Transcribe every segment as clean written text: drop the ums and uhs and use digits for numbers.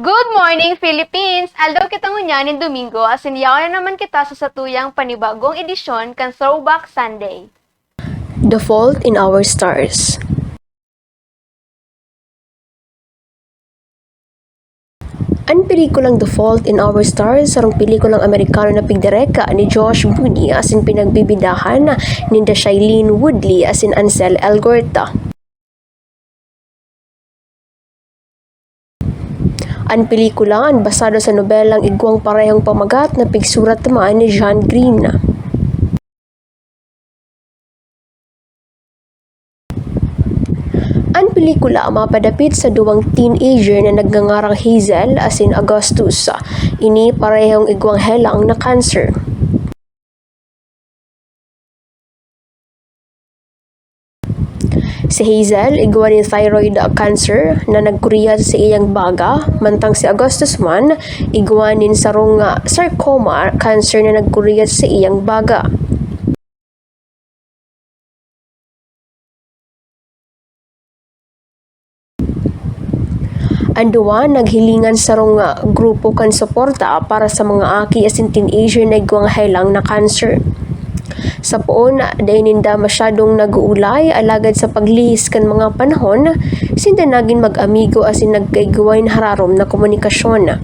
Good morning, Philippines! Aldaw kita ngunyanin Domingo, asinyaw na naman kita sa satuyang panibagong edisyon kan Throwback Sunday. The Fault in Our Stars. Ang pelikulang The Fault in Our Stars sarong pelikulang Amerikano na pigdireka ni Josh Boone asin pinagbibidahan ni Shailene Woodley asin Ansel Elgort. Ang pelikula ang basado sa nobelang igwang parehong pamagat na pigsurat naman ni John Green. Ang pelikula mapadapit sa duwang teenager na nagngangarang Hazel asin Augustus. Ini parehong igwang helang na cancer. Si Hazel, igwa ni thyroid cancer na nagkuriyat sa iyang baga, mantang si Augustus man, igwa nin sarong sarcoma cancer na nagkuriyat sa iyang baga. Ang duwa naghilingan sarong grupo kan suporta para sa mga aki asin teenager na igwang helang na cancer. Sa poon, dahil ninda masyadong nag-uulay alagad sa paglihis kan mga panahon, sinda naging mag-amigo asin nagkaiguwain hararom na komunikasyon.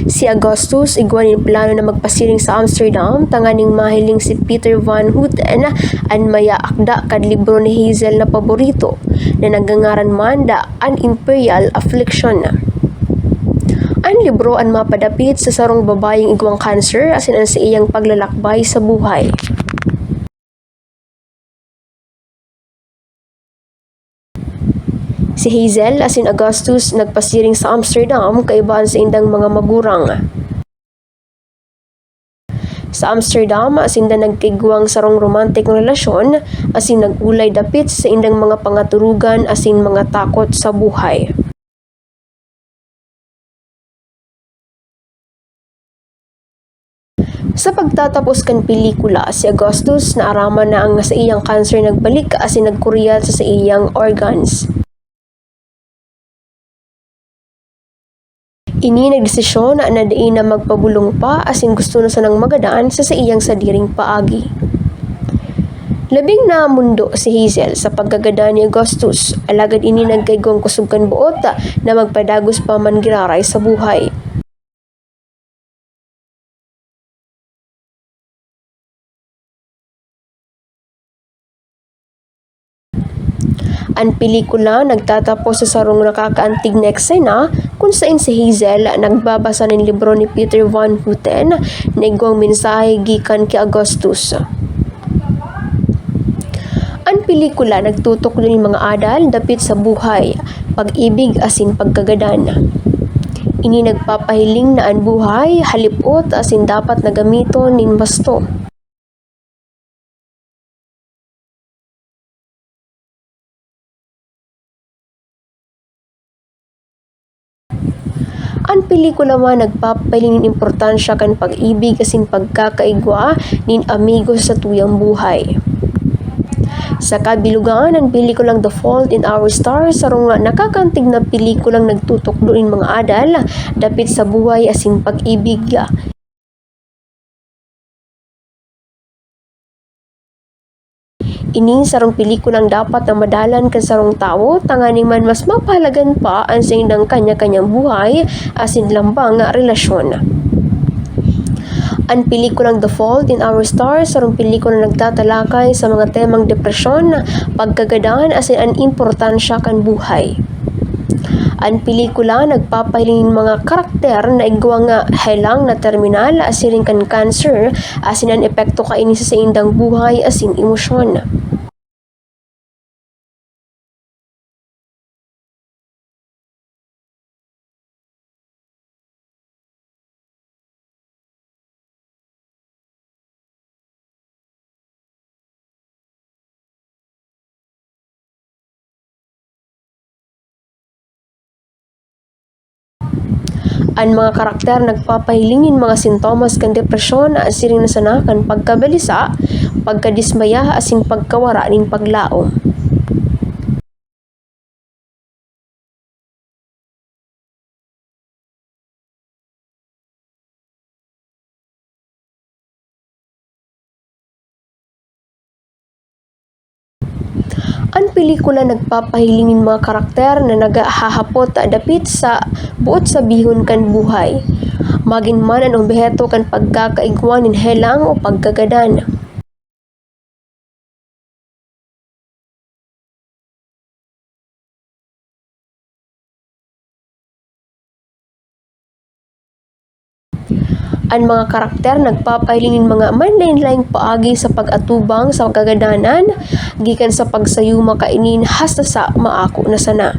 Si Augustus igwanin plano na magpasiring sa Amsterdam, tanganing mahiling si Peter Van Houten ang maya akda kad libro ni Hazel na paborito na nagangaran man da An Imperial Affliction. Ang libro ang mapadapit sa sarong babayeng igwang cancer asin ang sa iyang paglalakbay sa buhay. Si Hazel asin Augustus nagpasiring sa Amsterdam kaibaan sa indang mga magurang. Sa Amsterdam asin da nagkaigwang sarong romantik relasyon asin nagulay dapit sa indang mga pangaturugan asin mga takot sa buhay. Sa pagtatapos kan pelikula, si Augustus naaraman na ang sa iyang cancer nagbalik asin nagkuriyat sa iyang organs. Ini nagdesisyon na diin na magpabulong pa asin gusto na sanang magadaan sa iyang sadiring paagi. Labing na mundo si Hazel sa pagkagada ni Augustus, alagad ini nagkaigong kusugkan buot na magpadagos pa man giraray sa buhay. Ang pelikula nagtatapos sa sarong nakakaantig na eksena kung saan si Hazel nagbabasa ng libro ni Peter Van Houten na igwang mensahe gikan kay Augustus. Ang pelikula nagtutok din mga adal dapit sa buhay, pag-ibig asin pagkagadan. Ini nagpapahiling na ang buhay halipot asin dapat na gamiton nin basto. Ang pelikula man nagpapahiling ng importansya kan pag-ibig asin pagkakaigwa nin amigo sa tuyang buhay. Sa kabilugan, ang pelikulang The Fault in Our Stars sarong nakakantig na pelikulang nagtutok doon mga adal dapit sa buhay asin pag-ibig. Ini sarong pelikulang dapat na madalan kan sarong tao, tanganing man mas mapahalagan pa ang sa indang kanya-kanyang buhay asin lambang relasyon. Ang pelikulang The Fault in Our Stars sarong pelikulang nagtatalakay sa mga temang depresyon, pagkagadaan asin ang importansya kan buhay. Ang pelikula nagpapahiling mga karakter na igwang helang na terminal asiring kan cancer asin ang epekto kaini sa indang buhay asin emosyon. Ang mga karakter nagpapahilingin mga sintomas kan depresyon na asiring nasana kan pagkabalisa, pagkadismaya asin pagkawara ning paglaom. Ang pelikula nagpapahilingin mga karakter na nagahahapot dapit sa buot sa bihon kan buhay. Magin man ang objeto kan pagkakaigwan nin helang o pagkagadan. Ang mga karakter nagpapahilingin mga manlain-laing paagi sa pag-atubang sa kagadanan, gikan sa pagsayuma kainin hasta sa maako na sana.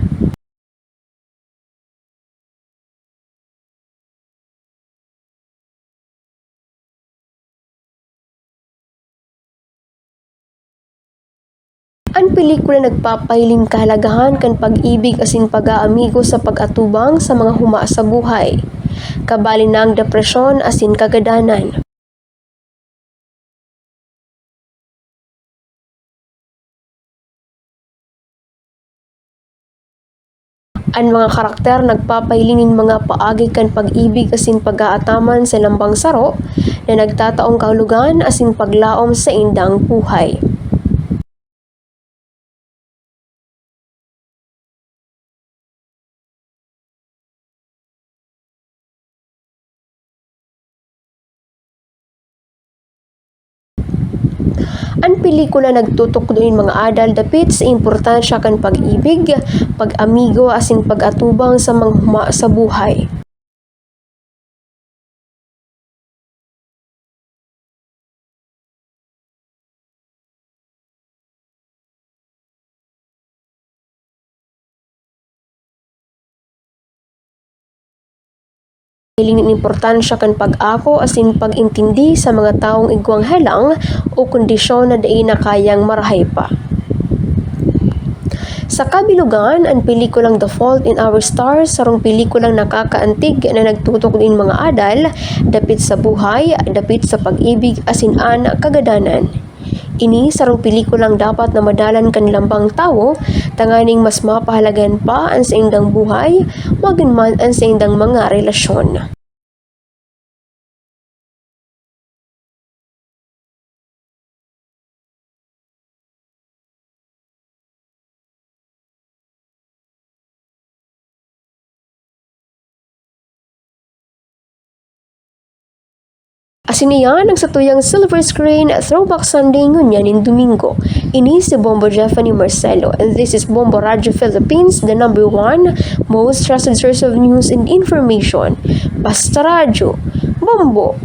Ang pelikula nagpapahiling kahalagahan kan pag-ibig asin pag-aamigo sa pag-atubang sa mga huma sa buhay. Kabali na ang depresyon asin kagadanan. Ang mga karakter nagpapahilingin mga paagi kan pag-ibig asin pag-aataman sa lambang saro na nagtataong kahulugan asin paglaom sa indang buhay. Ang pelikula nagtutok doon mga adal dapit sa importansya kan pag-ibig, pag-amigo asin pag-atubang sa mga huma sa buhay. Hiling ng importansya kan pag-ako asin pag-intindi sa mga taong igwang helang o kondisyon na dai na kayang marahay pa. Sa kabilugan, ang pelikulang The Fault in Our Stars sarong pelikulang nakakaantig na nagtutok din mga adal dapit sa buhay, dapit sa pag-ibig asin an kagadanan. Ini sarong pelikulang dapat na madalan kan lambang tao, tanganing mas mapahalagan pa ang sa indang buhay, magin man ang sa indang mga relasyon. Asin iyan ang satuyang Silver Screen Throwback Sunday ngunyan Domingo. Ini si Bombo Jeffany Marcelo and this is Bombo Radio Philippines, the #1 most trusted source of news and information. Basta Radio, Bombo